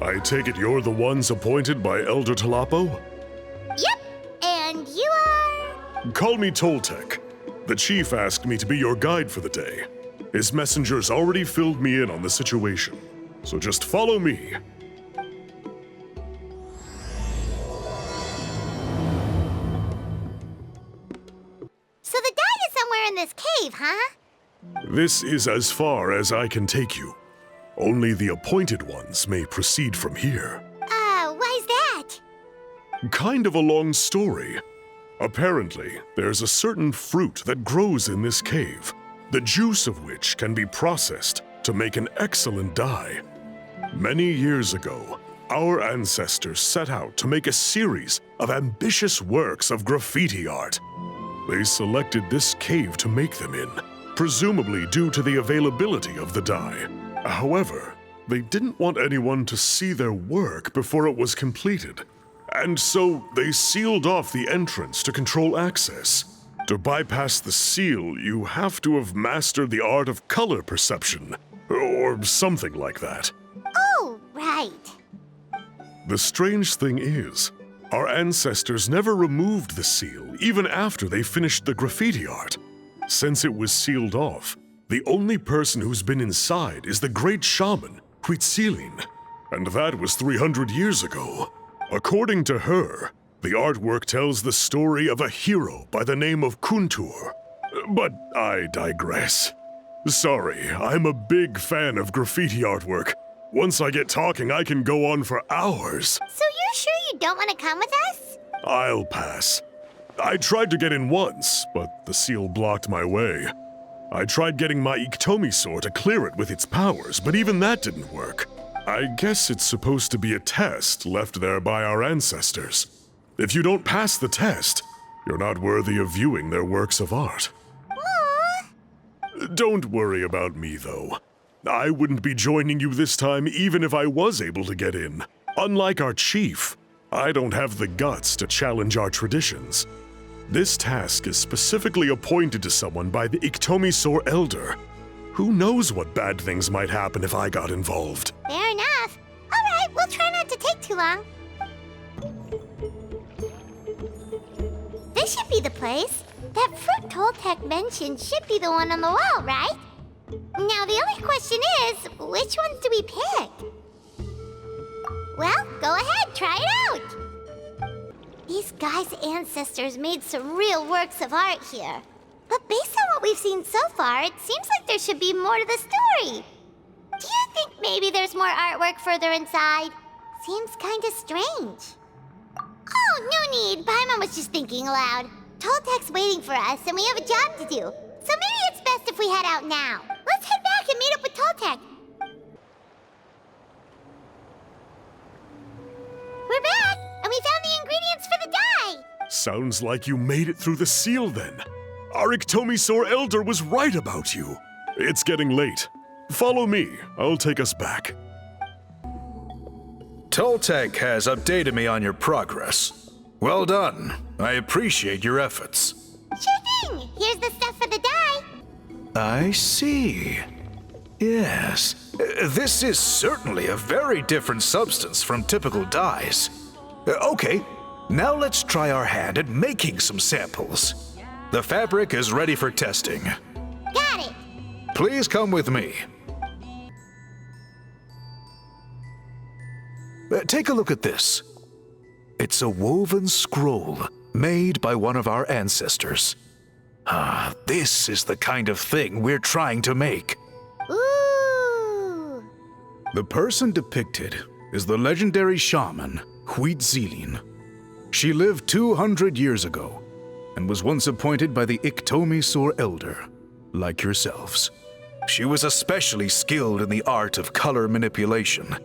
I take it you're the ones appointed by Elder Talapo? Yep, and you are? Call me Toltec. The chief asked me to be your guide for the day. His messengers already filled me in on the situation, so just follow me. So the guide is somewhere in this cave, huh? This is as far as I can take you. Only the appointed ones may proceed from here. Why's that? Kind of a long story. Apparently, there's a certain fruit that grows in this cave, the juice of which can be processed to make an excellent dye. Many years ago, our ancestors set out to make a series of ambitious works of graffiti art. They selected this cave to make them in, presumably due to the availability of the dye. However, they didn't want anyone to see their work before it was completed, and so they sealed off the entrance to control access. To bypass the seal, you have to have mastered the art of color perception, or something like that. Oh, right. The strange thing is, our ancestors never removed the seal even after they finished the graffiti art. Since it was sealed off, the only person who's been inside is the great shaman, Mictlan, and that was 300 years ago. According to her, the artwork tells the story of a hero by the name of Kuntur. But I digress. Sorry, I'm a big fan of graffiti artwork. Once I get talking, I can go on for hours. So you're sure you don't want to come with us? I'll pass. I tried to get in once, but the seal blocked my way. I tried getting my Iktomi to clear it with its powers, but even that didn't work. I guess it's supposed to be a test left there by our ancestors. If you don't pass the test, you're not worthy of viewing their works of art. Aww. Don't worry about me, though. I wouldn't be joining you this time even if I was able to get in. Unlike our chief, I don't have the guts to challenge our traditions. This task is specifically appointed to someone by the Iktomi Elder. Who knows what bad things might happen if I got involved? Fair enough. All right, we'll try not to take too long. This should be the place. That fruit Toltec mentioned should be the one on the wall, right? Now, the only question is, which ones do we pick? Well, go ahead, try it out. These guys' ancestors made some real works of art here. But based on what we've seen so far, it seems like there should be more to the story. Do you think maybe there's more artwork further inside? Seems kind of strange. Oh, no need. Paimon was just thinking aloud. Toltec's waiting for us, and we have a job to do. So maybe it's best if we head out now. Let's head back and meet up with Toltec. We're back, and we found the ingredients for the dye. Sounds like you made it through the seal then. Our Iktomi Elder was right about you. It's getting late. Follow me. I'll take us back. Toltec has updated me on your progress. Well done. I appreciate your efforts. Sure thing. Here's the stuff for the dye. I see. Yes. This is certainly a very different substance from typical dyes. Okay, now let's try our hand at making some samples. The fabric is ready for testing. Got it. Please come with me. Take a look at this. It's a woven scroll made by one of our ancestors. This is the kind of thing we're trying to make. Ooh. The person depicted is the legendary shaman, Mictlan. She lived 200 years ago and was once appointed by the Iktomi Elder, like yourselves. She was especially skilled in the art of color manipulation,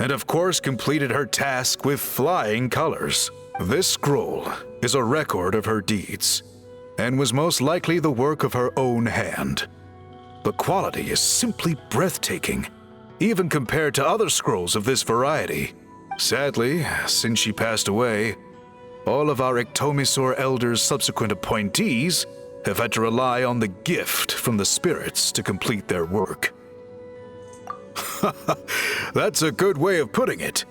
and of course completed her task with flying colors. This scroll is a record of her deeds, and was most likely the work of her own hand. The quality is simply breathtaking, even compared to other scrolls of this variety. Sadly, since she passed away, all of our Iktomi Elder's subsequent appointees have had to rely on the gift from the spirits to complete their work. That's a good way of putting it.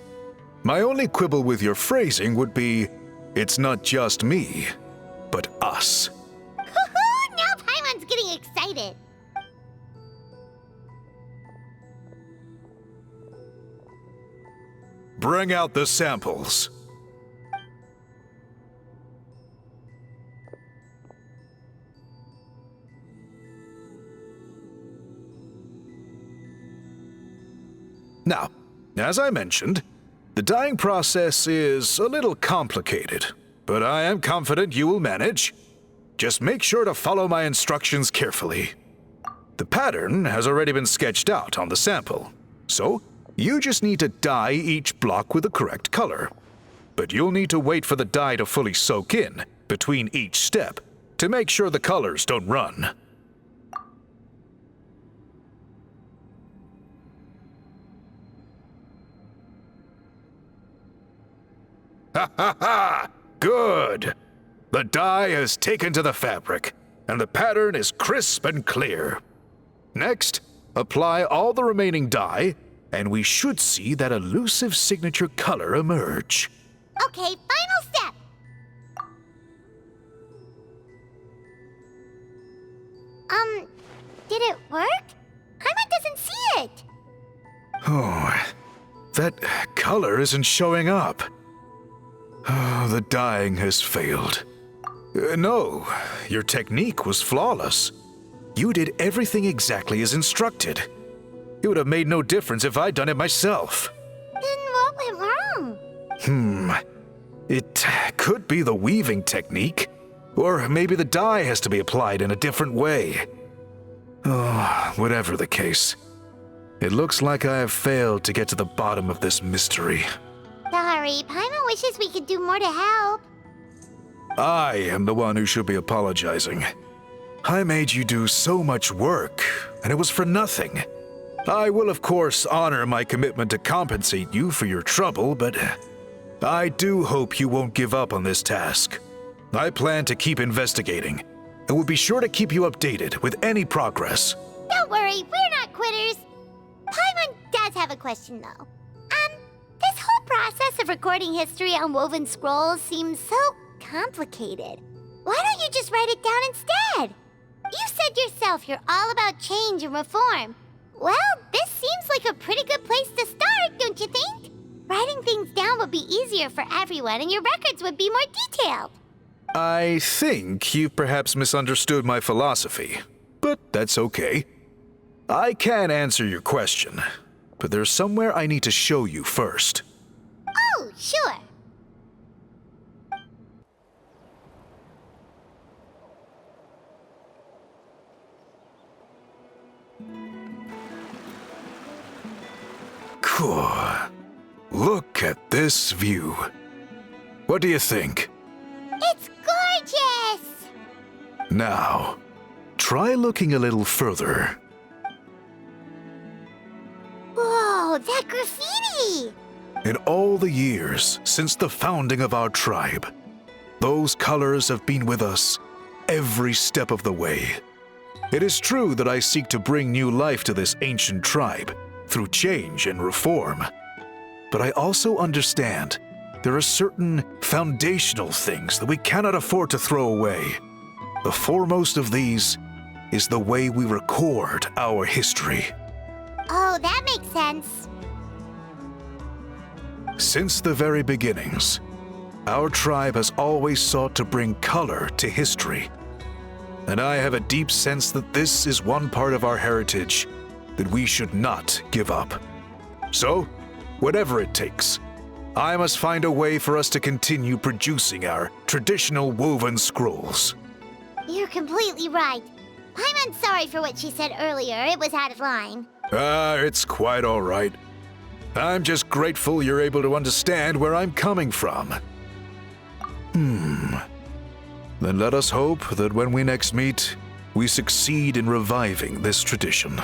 My only quibble with your phrasing would be, it's not just me, but us. Now Paimon's getting excited. Bring out the samples. Now, as I mentioned, the dyeing process is a little complicated, but I am confident you will manage. Just make sure to follow my instructions carefully. The pattern has already been sketched out on the sample, so you just need to dye each block with the correct color. But you'll need to wait for the dye to fully soak in between each step to make sure the colors don't run. Ha ha ha! Good! The dye has taken to the fabric, and the pattern is crisp and clear. Next, apply all the remaining dye, and we should see that elusive signature color emerge. Okay, final step. Did it work? Paimon doesn't see it. Oh, that color isn't showing up. Oh, the dyeing has failed. No, your technique was flawless. You did everything exactly as instructed. It would have made no difference if I'd done it myself. Then what went wrong? It could be the weaving technique, or maybe the dye has to be applied in a different way. Oh, whatever the case, it looks like I have failed to get to the bottom of this mystery. Sorry, Paimon wishes we could do more to help. I am the one who should be apologizing. I made you do so much work, and it was for nothing. I will, of course, honor my commitment to compensate you for your trouble, but I do hope you won't give up on this task. I plan to keep investigating, and will be sure to keep you updated with any progress. Don't worry, we're not quitters. Paimon does have a question, though. This whole process of recording history on woven scrolls seems so complicated. Why don't you just write it down instead? You said yourself you're all about change and reform. Well, this seems like a pretty good place to start, don't you think? Writing things down would be easier for everyone, and your records would be more detailed. I think you've perhaps misunderstood my philosophy, but that's okay. I can answer your question, but there's somewhere I need to show you first. Oh, sure. Cool. Look at this view. What do you think? It's gorgeous! Now, try looking a little further. Whoa, that graffiti! In all the years since the founding of our tribe, those colors have been with us every step of the way. It is true that I seek to bring new life to this ancient tribe through change and reform. But I also understand there are certain foundational things that we cannot afford to throw away. The foremost of these is the way we record our history. Oh, that makes sense. Since the very beginnings, our tribe has always sought to bring color to history. And I have a deep sense that this is one part of our heritage that we should not give up. So, whatever it takes, I must find a way for us to continue producing our traditional woven scrolls. You're completely right. Paimon's sorry for what she said earlier. It was out of line. It's quite all right. I'm just grateful you're able to understand where I'm coming from. Then let us hope that when we next meet, we succeed in reviving this tradition.